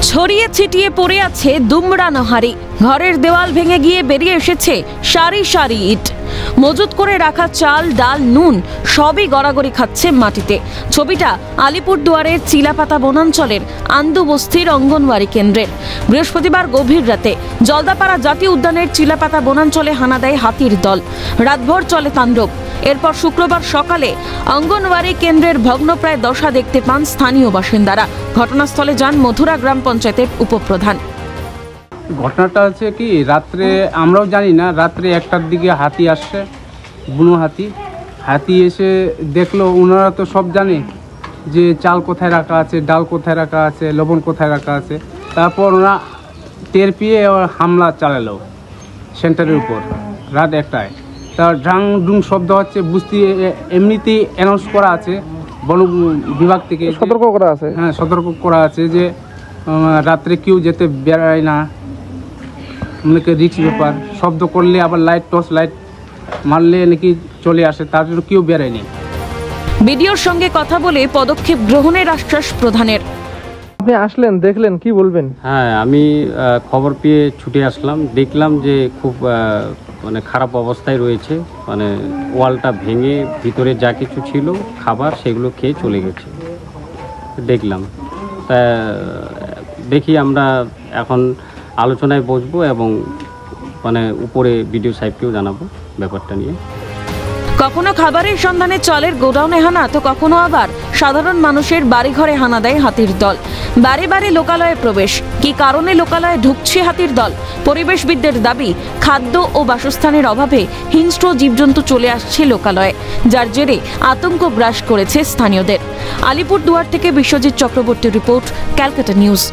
ছড়িয়ে ছিটিয়ে পড়ে আছে দুমড়ানো হাড়ি। ঘরের দেওয়াল ভেঙে গিয়ে বেরিয়ে এসেছে সারি সারি ইট। মজুত করে রাখা চাল, ডাল, নুন সবই গড়াগড়ি খাচ্ছে মাটিতে। ছবিটা আলিপুরদুয়ারের চিলাপাতা বনাঞ্চলের আন্দু বস্তির অঙ্গনওয়াড়ি কেন্দ্রের। বৃহস্পতিবার গভীর রাতে জলদাপাড়া জাতীয় উদ্যানের চিলাপাতা বনাঞ্চলে হানা দেয় হাতির দল। রাতভর চলে তাণ্ডব। এরপর শুক্রবার সকালে অঙ্গনওয়াড়ি কেন্দ্রের ভগ্নপ্রায় দশা দেখতে পান স্থানীয় বাসিন্দারা। ঘটনাস্থলে যান মধুরা গ্রাম পঞ্চায়েতের উপপ্রধান। ঘটনাটা হচ্ছে কি, রাত্রে আমরাও জানি না, রাত্রে 1টার দিকে হাতি আসছে, বুনো হাতি এসে দেখলো, ওনারা তো সব জানে যে চাল কোথায় রাখা আছে, ডাল কোথায় রাখা আছে, লবণ কোথায় রাখা আছে। তারপর ওরা টের পেয়ে হামলা চালালো সেন্টারের উপর রাত 1টায়। তার ঢাং ডুং শব্দ হচ্ছে, বুঝতে এমনিতেই অ্যানাউন্স করা আছে বন বিভাগ থেকে, সতর্ক করা আছে। হ্যাঁ, সতর্ক করা আছে যে রাত্রে কেউ যেতে বেরোয় না, অনেকে রিস্ক ব্যাপার। শব্দ করলে আবার টর্চ লাইট মারলে নাকি চলে আসে, তার জন্য কেউ বেরোয়নি। বিডিওর সঙ্গে কথা বলে পদক্ষেপ গ্রহণের আশ্বাস প্রধানের। আপনি আসলেন, দেখলেন, কি বলবেন? হ্যাঁ, আমি খবর পেয়ে ছুটে আসলাম, দেখলাম যে খুব মানে খারাপ অবস্থায় রয়েছে। মানে ওয়ালটা ভেঙে ভিতরে যা কিছু ছিল খাবার সেগুলো খেয়ে চলে গেছে দেখলাম। তা দেখি আমরা এখন আলোচনায় বসবো এবং মানে উপরে বিডিও সাহেবকেও জানাবো ব্যাপারটা নিয়ে। কখনো খাবারের সন্ধানে চালের গোডাউনে হানা, তো কখনো আবার সাধারণ মানুষের বাড়িঘরে হানা দেয় হাতির দল। বাড়ি বাড়ি লোকালয়ে প্রবেশ। কি কারণে লোকালয়ে ঢুকছে হাতির দল? পরিবেশবিদদের দাবি, খাদ্য ও বাসস্থানের অভাবে হিংস্র জীবজন্তু চলে আসছে লোকালয়ে, যার জেরে আতঙ্ক গ্রাস করেছে স্থানীয়দের। আলিপুরদুয়ার থেকে বিশ্বজিৎ চক্রবর্তীর রিপোর্ট, ক্যালকাটা নিউজ।